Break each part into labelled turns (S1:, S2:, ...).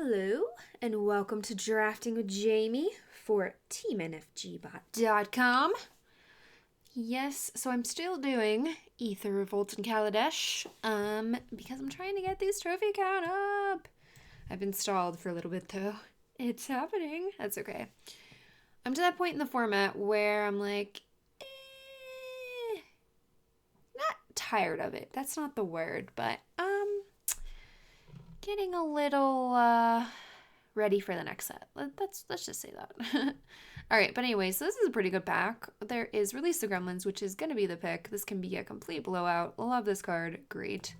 S1: Hello, and welcome to Drafting with Jamie for Teamnfgbot.com. Yes, so I'm still doing Ether Revolt and Kaladesh, because I'm trying to get this trophy count up. I've been stalled for a little bit though. It's happening. That's okay. I'm to that point in the format where I'm like, not tired of it. That's not the word, but getting a little ready for the next set. Let's just say that. All right, but anyway, so this is a pretty good pack. There is Release the Gremlins, which is going to be the pick. This can be a complete blowout. Love this card. Great.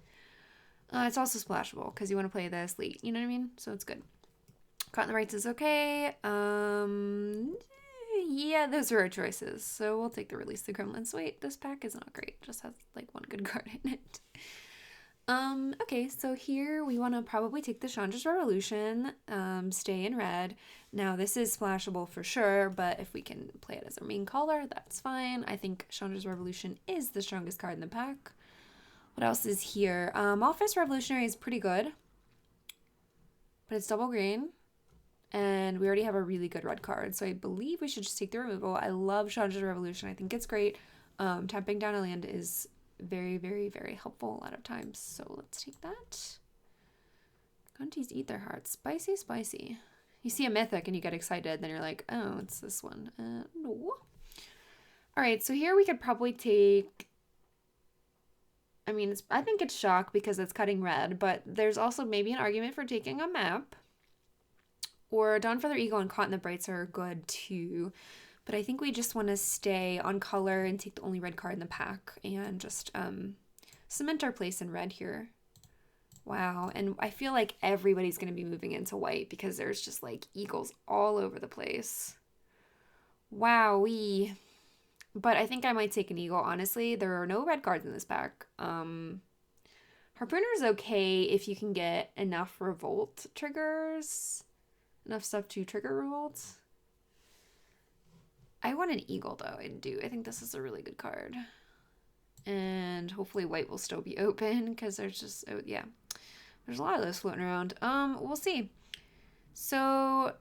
S1: It's also splashable because you want to play this late. You know what I mean? So it's good. Caught in the Rights is okay. Yeah, those are our choices. So we'll take the Release the Gremlins. Wait, this pack is not great. It just has like one good card in it. Okay, so here we want to probably take the Chandra's Revolution, stay in red. Now this is splashable for sure, but if we can play it as our main color, that's fine. I think Chandra's Revolution is the strongest card in the pack. What else is here? Office Revolutionary is pretty good, but it's double green, and we already have a really good red card, so I believe we should just take the removal. I love Chandra's Revolution. I think it's great. Tapping down a land is very, very, very helpful a lot of times. So let's take that. Conti's Ether Heart. Spicy, spicy. You see a mythic and you get excited, then you're like, oh, it's this one. No. All right, so here we could probably take... I think it's Shock because it's cutting red, but there's also maybe an argument for taking a map. Or Dawnfeather Eagle and Caught in the Brights are good too. But I think we just want to stay on color and take the only red card in the pack and just cement our place in red here. Wow, and I feel like everybody's going to be moving into white because there's just like eagles all over the place. Wowee. But I think I might take an eagle, honestly. There are no red cards in this pack. Harpooner is okay if you can get enough revolt triggers. Enough stuff to trigger revolt. I want an eagle, though. I do. I think this is a really good card. And hopefully white will still be open, because there's just, oh, yeah. There's a lot of those floating around. We'll see. So,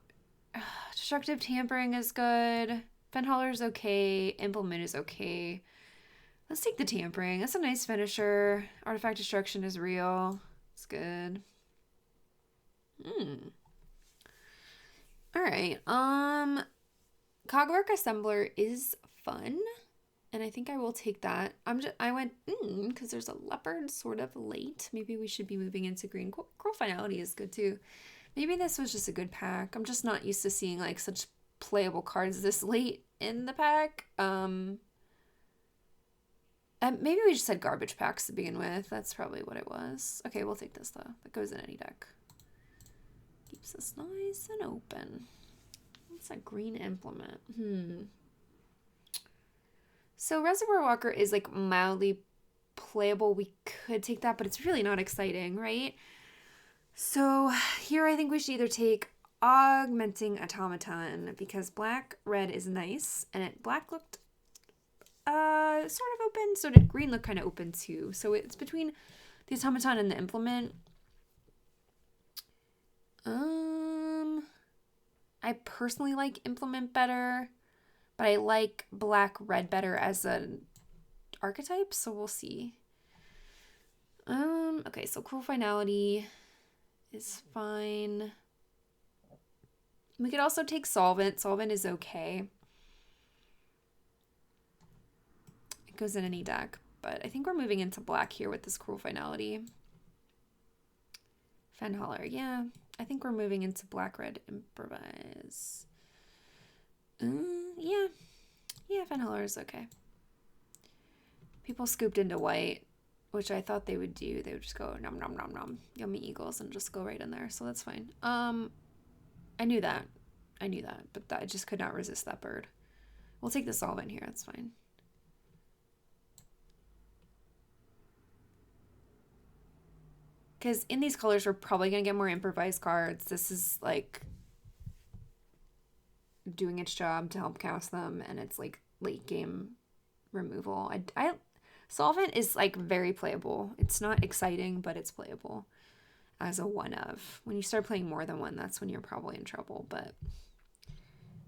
S1: Destructive Tampering is good. Fenholler is okay. Implement is okay. Let's take the Tampering. That's a nice finisher. Artifact Destruction is real. It's good. All right. Cogwork Assembler is fun, and I think I will take that. I went because there's a leopard sort of late. Maybe we should be moving into green. Cruel Finality is good too. Maybe this was just a good pack. I'm just not used to seeing like such playable cards this late in the pack. Maybe we just had garbage packs to begin with. That's probably what it was. Okay, we'll take this though. That goes in any deck. Keeps us nice and open. What's that green implement? So Reservoir Walker is like mildly playable. We could take that, but it's really not exciting, right? So here I think we should either take Augmenting Automaton because black-red is nice, and black looked sort of open, so did green look kind of open too. So it's between the Automaton and the implement. I personally like implement better, but I like black-red better as an archetype, so we'll see. Okay, so Cruel Finality is fine. We could also take Solvent. Solvent is okay. It goes in any deck, but I think we're moving into black here with this Cruel Finality. Fenholler, yeah. I think we're moving into black-red improvise. Yeah. Yeah, Fenholler is okay. People scooped into white, which I thought they would do. They would just go nom nom nom nom, yummy eagles, and just go right in there. So that's fine. I knew that, but I just could not resist that bird. We'll take the solvent here. That's fine. Because in these colors, we're probably going to get more improvised cards. This is, like, doing its job to help cast them, and it's, like, late game removal. Solvent is, like, very playable. It's not exciting, but it's playable. as a one of. When you start playing more than one, that's when you're probably in trouble, but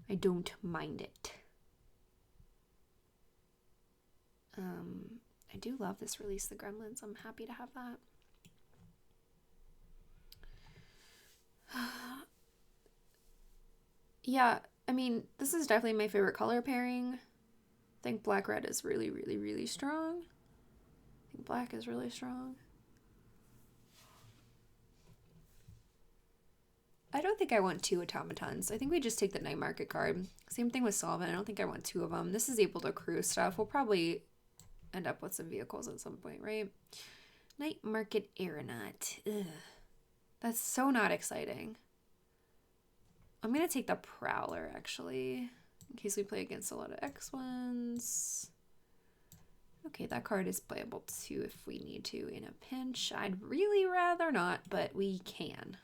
S1: I don't mind it. I do love this Release the Gremlins. I'm happy to have that. Yeah, I mean, this is definitely my favorite color pairing. I think black-red is really, really, really strong. I think black is really strong. I don't think I want 2 automatons. I think we just take the Night Market card. Same thing with Solvent. I don't think I want 2 of them. This is able to crew stuff. We'll probably end up with some vehicles at some point, right? Night Market Aeronaut. Ugh. That's so not exciting. I'm going to take the Prowler, actually, in case we play against a lot of X-ones. Okay, that card is playable too if we need to in a pinch. I'd really rather not, but we can.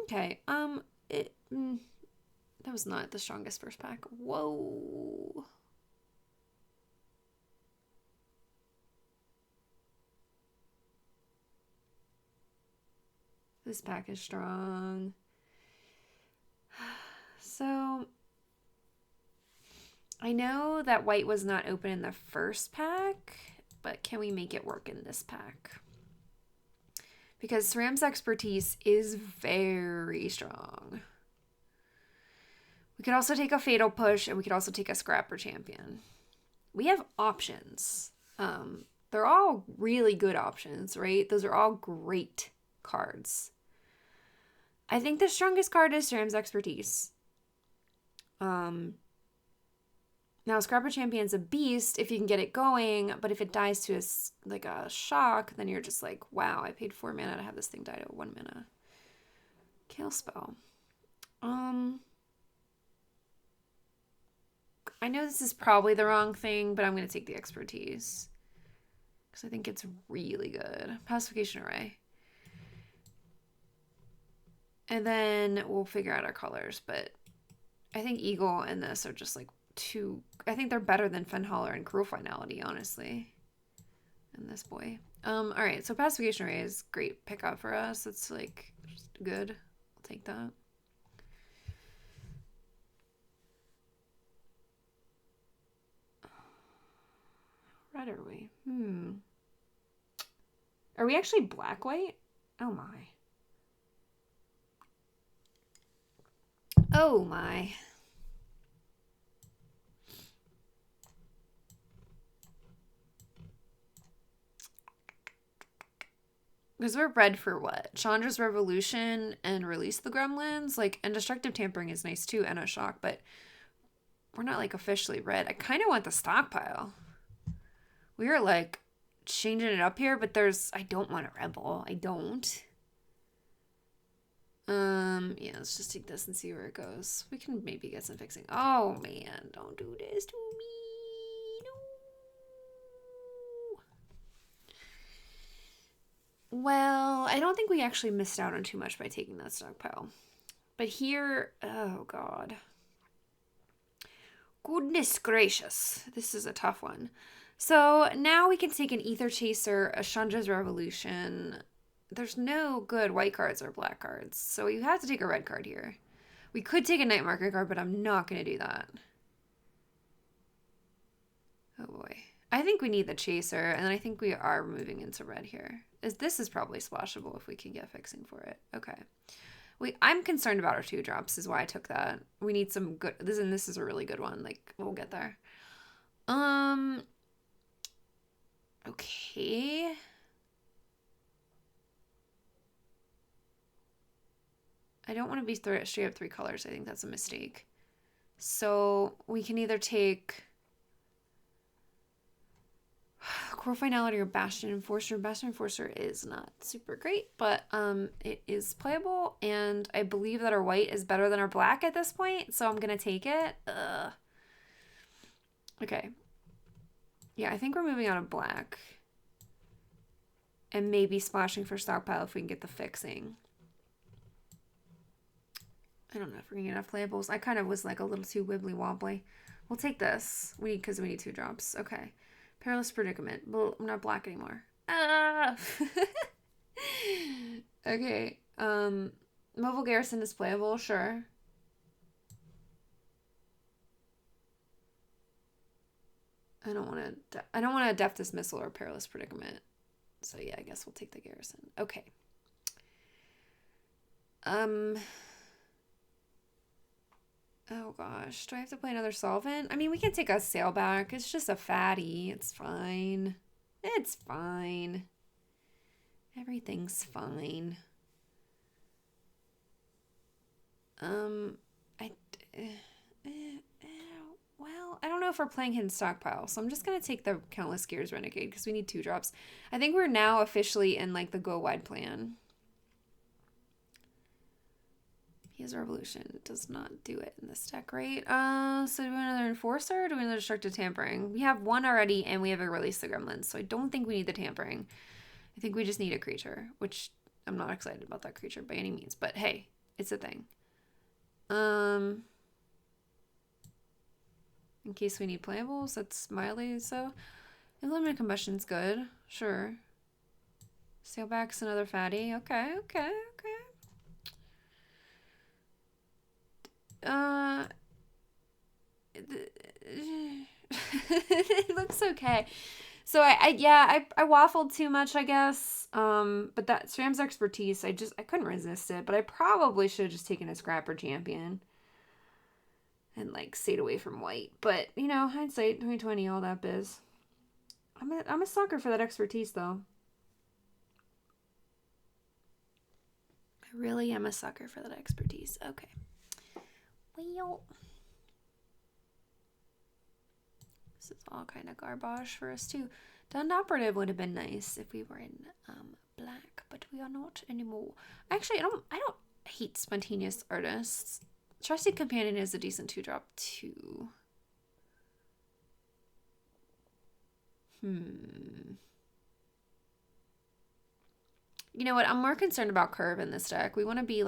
S1: Okay, that was not the strongest first pack. Whoa. This pack is strong. So, I know that white was not open in the first pack, but can we make it work in this pack? Because Ceram's expertise is very strong. We could also take a Fatal Push, and we could also take a Scrapper Champion. We have options. They're all really good options, right? Those are all great cards. I think the strongest card is Ceram's expertise. Now, Scrapper Champion's a beast if you can get it going, but if it dies to a shock, then you're just like, wow, I paid 4 mana to have this thing die to 1 mana. Kill spell. I know this is probably the wrong thing, but I'm going to take the expertise because I think it's really good. Pacification Array. And then we'll figure out our colors, but I think Eagle and this are just like two. I think they're better than Fenhauler and Cruel Finality, honestly. And this boy. All right, so Pacification Array is great pickup for us. It's like just good. I'll take that. Red are we? Are we actually black-white? Oh my. Oh my. Because we're red for what? Chandra's Revolution and Release the Gremlins? Like, and Destructive Tampering is nice too, and a Shock, but we're not like officially red. I kind of want the stockpile. We are like changing it up here, but I don't want a Rebel. I don't. Yeah, let's just take this and see where it goes. We can maybe get some fixing. Oh man, don't do this to me. No. Well, I don't think we actually missed out on too much by taking that stockpile. But here, oh god. Goodness gracious. This is a tough one. So now we can take an Ether Chaser, a Chandra's Revolution. There's no good white cards or black cards, so you have to take a red card here. We could take a Night Market card, but I'm not going to do that. Oh boy. I think we need the Chaser, and then I think we are moving into red here. This is probably splashable if we can get fixing for it. Okay. I'm concerned about our 2-drops is why I took that. We need some good... This is a really good one. Like, we'll get there. Okay. I don't want to be straight up 3 colors. I think that's a mistake. So we can either take Core Finality or Bastion Enforcer. Bastion Enforcer is not super great, but it is playable, and I believe that our white is better than our black at this point, so I'm going to take it. Okay. Yeah, I think we're moving out of black. And maybe splashing for stockpile if we can get the fixing. I don't know if we're going to get enough playables. I kind of was like a little too wibbly wobbly. We'll take this. Because we need 2 drops. Okay. Perilous predicament. Well, I'm not black anymore. Ah! Okay. Mobile garrison is playable, sure. I don't want a death dismissal or perilous predicament. So yeah, I guess we'll take the garrison. Okay. Oh gosh, do I have to play another solvent? I mean, we can take a sailback. It's just a fatty. It's fine. It's fine. Everything's fine. Well, I don't know if we're playing hidden stockpile, so I'm just gonna take the Countless Gears Renegade because we need 2-drops. I think we're now officially in like the go wide plan. He has Revolution. Does not do it in this deck, right? So do we want another Enforcer or do we want another Destructive Tampering? We have one already and we have a Release the Gremlins, so I don't think we need the Tampering. I think we just need a creature, which I'm not excited about that creature by any means, but hey, it's a thing. In case we need playables, that's mildly so. Eliminate Combustion's good, sure. Sailback's another fatty. Okay. It looks okay. So I waffled too much, I guess. But that SRAM's expertise, I couldn't resist it. But I probably should have just taken a Scrapper Champion and like stayed away from white. But you know, hindsight 2020, all that biz. I'm a sucker for that expertise, though. I really am a sucker for that expertise. Okay. Well, this is all kind of garbage for us too. Dun Operative would have been nice if we were in black, but we are not anymore. Actually, I don't hate Spontaneous Artists. Trusted Companion is a decent 2-drop too. You know what? I'm more concerned about curve in this deck. We want to be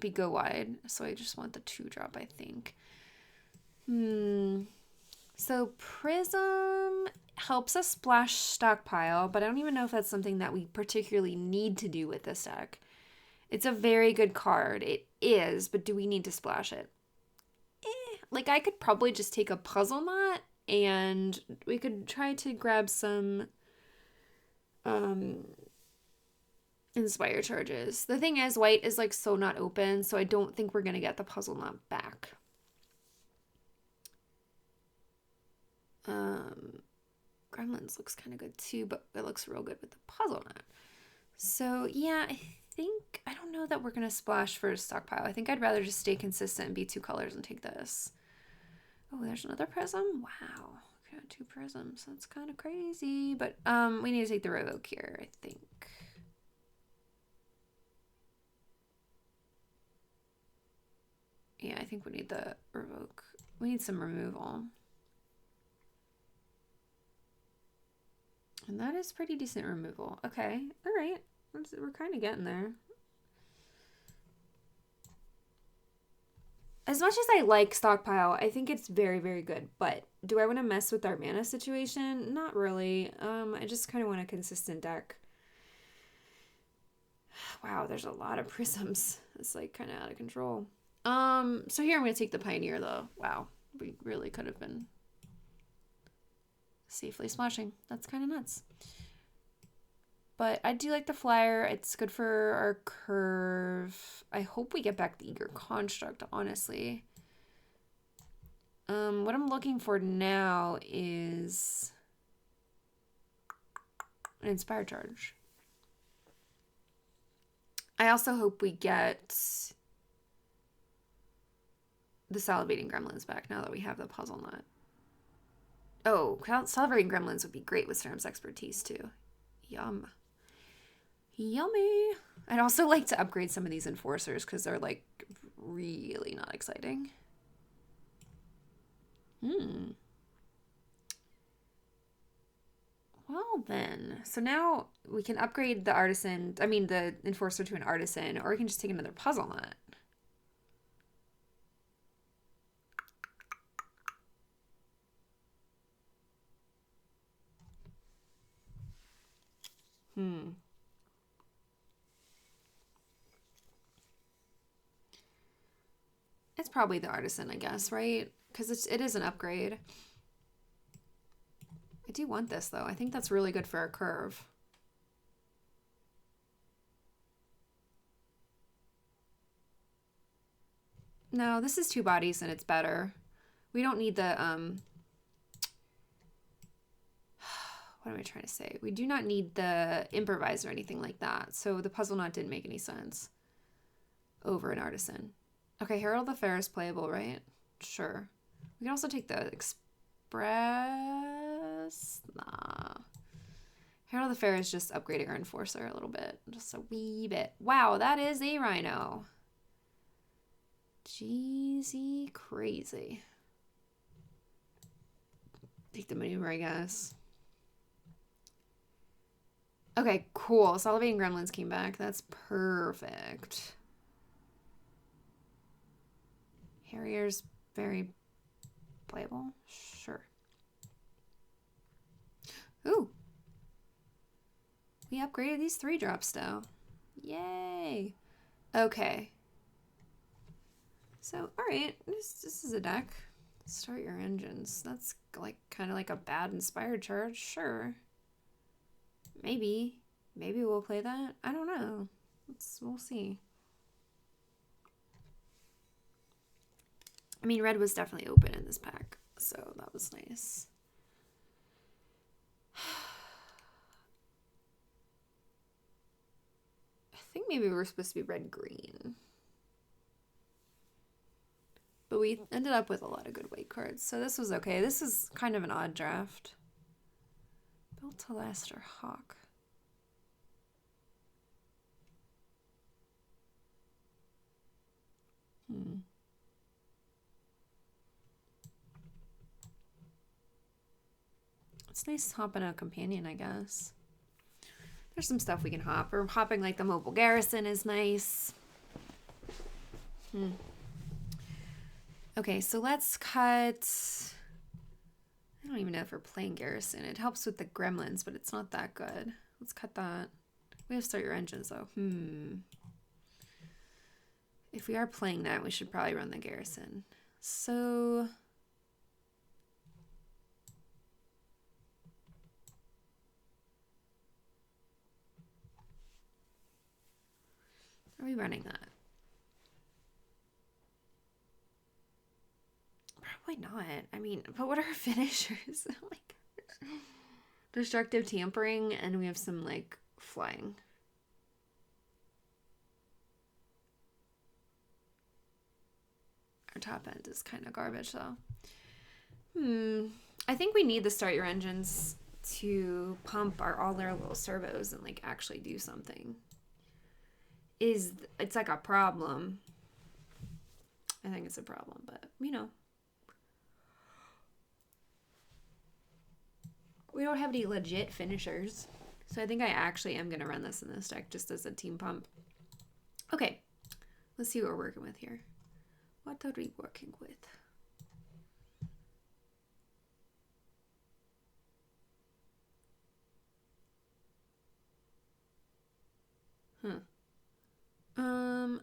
S1: go wide, so I just want the 2-drop, I think. So Prism helps us splash stockpile, but I don't even know if that's something that we particularly need to do with this deck. It's a very good card. It is, but do we need to splash it? Like, I could probably just take a Puzzle Knot, and we could try to grab some Inspire Charges. The thing is, white is like so not open, so I don't think we're going to get the Puzzle Knot back. Gremlins looks kind of good too, but it looks real good with the Puzzle Knot. So yeah, I don't know that we're going to splash for a stockpile. I think I'd rather just stay consistent and be 2 colors and take this. Oh, there's another prism? Wow. Got 2 prisms. That's kind of crazy. But we need to take the Revoke here, I think. Yeah, I think we need the Revoke. We need some removal. And that is pretty decent removal. Okay. All right. We're kind of getting there. As much as I like Stockpile, I think it's very, very good. But do I want to mess with our mana situation? Not really. I just kind of want a consistent deck. Wow, there's a lot of prisms. It's like kind of out of control. So here I'm going to take the Pioneer though. Wow, we really could have been safely splashing. That's kind of nuts. But I do like the Flyer. It's good for our curve. I hope we get back the Eager Construct, honestly. What I'm looking for now is an Inspire Charge. I also hope we get the Salivating Gremlins back now that we have the Puzzle Knot. Oh, Salivating Gremlins would be great with SRAM's expertise too. Yum. Yummy. I'd also like to upgrade some of these Enforcers because they're like really not exciting. Well then, so now we can upgrade the Artisan, the Enforcer to an Artisan, or we can just take another Puzzle Knot. It's probably the artisan, I guess, right? Because it is an upgrade. I do want this, though. I think that's really good for our curve. No, this is 2 bodies and it's better. We don't need the, what am I trying to say? We do not need the improvise or anything like that. So the puzzle knot didn't make any sense over an artisan. Okay, Herald the Fair is playable, right? Sure. We can also take the Express. Nah. Herald the Fair is just upgrading our Enforcer a little bit. Just a wee bit. Wow, that is a Rhino. Jeezy crazy. Take the maneuver, I guess. Okay, cool. Salivating Gremlins came back. That's perfect. Harrier's very playable. Sure. Ooh. We upgraded these 3-drops though. Yay. Okay. So, alright. This is a deck. Start your engines. That's like kind of like a bad inspired charge. Sure. Maybe we'll play that. I don't know. We'll see. I mean, red was definitely open in this pack, so that was nice. I think maybe we were supposed to be red-green. But we ended up with a lot of good white cards, so this was okay. This is kind of an odd draft. Built to last or Hawk. It's nice hopping a companion, I guess. There's some stuff we can hop. Or hopping like the mobile garrison is nice. Okay, so let's cut... I don't even know if we're playing garrison. It helps with the gremlins, but it's not that good. Let's cut that. We have to start your engines, though. If we are playing that, we should probably run the garrison. So... Are we running that? Probably not. I mean, but what are our finishers? Like, destructive tampering, and we have some, like, flying. Our top end is kind of garbage, though. I think we need to start your engines to pump all their little servos and, like, actually do something. It's like a problem. I think it's a problem, but, you know. We don't have any legit finishers. So I think I actually am going to run this in this deck just as a team pump. Okay. Let's see what we're working with here. What are we working with?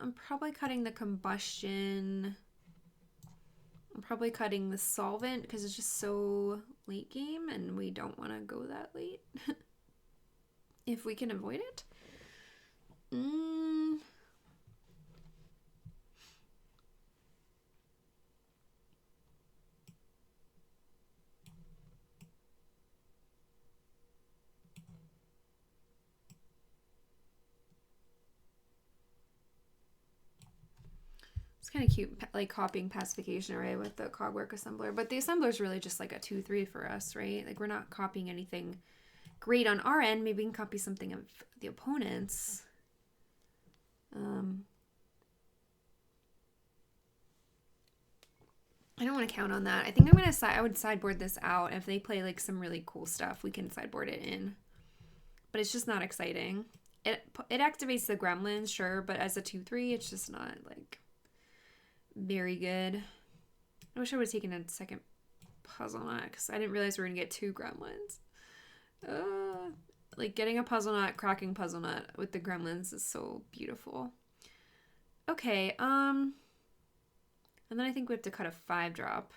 S1: I'm probably cutting the combustion. I'm probably cutting the solvent because it's just so late game and we don't want to go that late. If we can avoid it. It's kind of cute, like copying pacification array with the cogwork assembler. But the assembler is really just like a 2-3 for us, right? Like we're not copying anything great on our end. Maybe we can copy something of the opponent's. I don't want to count on that. I think I would sideboard this out. If they play like some really cool stuff, we can sideboard it in. But it's just not exciting. It activates the gremlins, sure, but as a 2-3, it's just not like very good. I wish I would have taken a second puzzle on it because I didn't realize we were gonna get 2 gremlins. like getting a puzzle nut, cracking puzzle nut with the gremlins is so beautiful. Okay, and then I think we have to cut a 5-drop.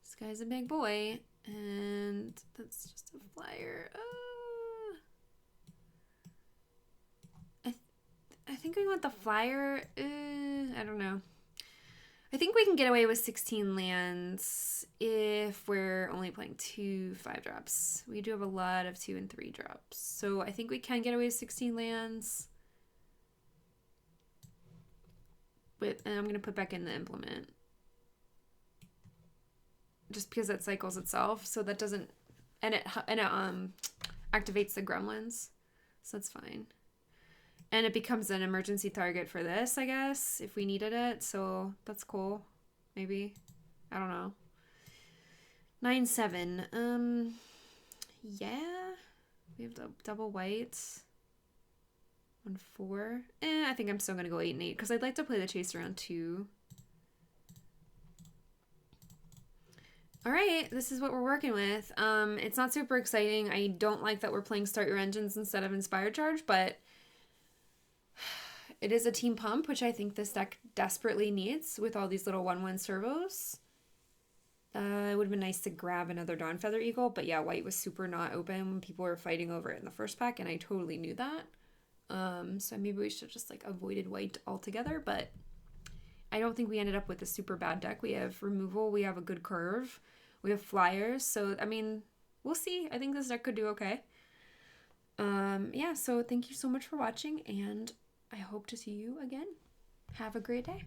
S1: This guy's a big boy, and that's just a flyer. I think we want the flyer. I don't know. I think we can get away with 16 lands if we're only playing 2 5-drops. We do have a lot of 2 and 3 drops. So I think we can get away with 16 lands. And I'm going to put back in the implement. Just because it cycles itself. So that doesn't... And it activates the gremlins. So that's fine. And it becomes an emergency target for this, I guess, if we needed it. So that's cool. Maybe. I don't know. 9/7. Yeah. We have the double whites. 1/4. I think I'm still going to go 8 and 8 because I'd like to play the chase around 2. All right, this is what we're working with. It's not super exciting. I don't like that we're playing Start Your Engines instead of Inspired Charge, but it is a team pump, which I think this deck desperately needs with all these little 1/1 servos. It would have been nice to grab another Dawn Feather Eagle, but yeah, white was super not open when people were fighting over it in the first pack, and I totally knew that. So maybe we should just like avoided white altogether, but I don't think we ended up with a super bad deck. We have removal, we have a good curve, we have flyers, so I mean, we'll see. I think this deck could do okay. Yeah, so thank you so much for watching, and I hope to see you again. Have a great day.